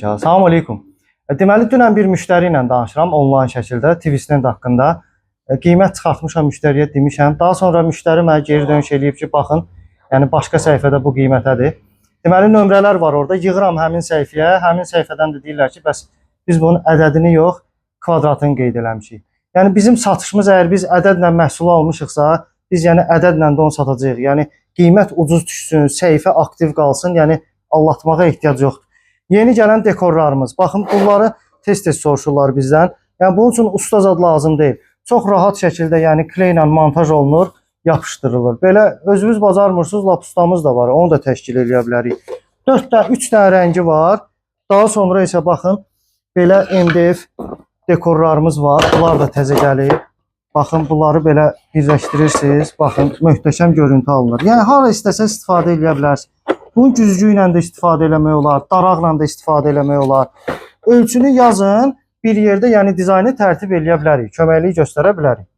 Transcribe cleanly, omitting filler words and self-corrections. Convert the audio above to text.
Salam aleykum. Deməli, dünən bir müştəri ilə danışıram onlayn şəkildə TVSNet haqqında. Qiymət çıxartmışam müştəriyə demişəm. Daha sonra müştəri mənə geri dönüş eləyib ki, baxın, yəni başqa səhifədə bu qiymətədir. Deməli, nömrələr var orada. Yığıram həmin səhifəyə. Həmin səhifədən də deyirlər ki, bəs biz bunun ədədini yox, kvadratını qeyd eləmişik. Yəni bizim satışımız əgər biz ədədlə məhsulu almışıqsa, biz yəni ədədlə də onu satacağıq. Yəni qiymət ucuz düşsün, səhifə aktiv qalsın, yəni allatmağa ehtiyac yoxdur. Yeni gələn dekorlarımız. Baxın, bunları tez-tez soruşurlar bizdən. Yəni bunun üçün usta zad lazım deyil. Çox rahat şəkildə, yəni kley ilə montaj olunur, yapışdırılır. Belə özünüz bacarmırsınız, lap ustamız da var. Onu da təşkil edə bilərik. 3 dənə rəngi var. Daha sonra isə baxın, belə MDF dekorlarımız var. Bunlar da təzə gəlib. Baxın, bunları belə birləşdirirsiniz. Baxın, möhtəşəm görüntü alınır. Yəni hara istəsəz istifadə edə bilərsiniz. Bunun güzgü ilə də istifadə eləmək olar, daraqla da istifadə eləmək olar. Ölçünü yazın, bir yerdə yəni dizaynı tərtib eləyə bilərik, köməklik göstərə bilərik.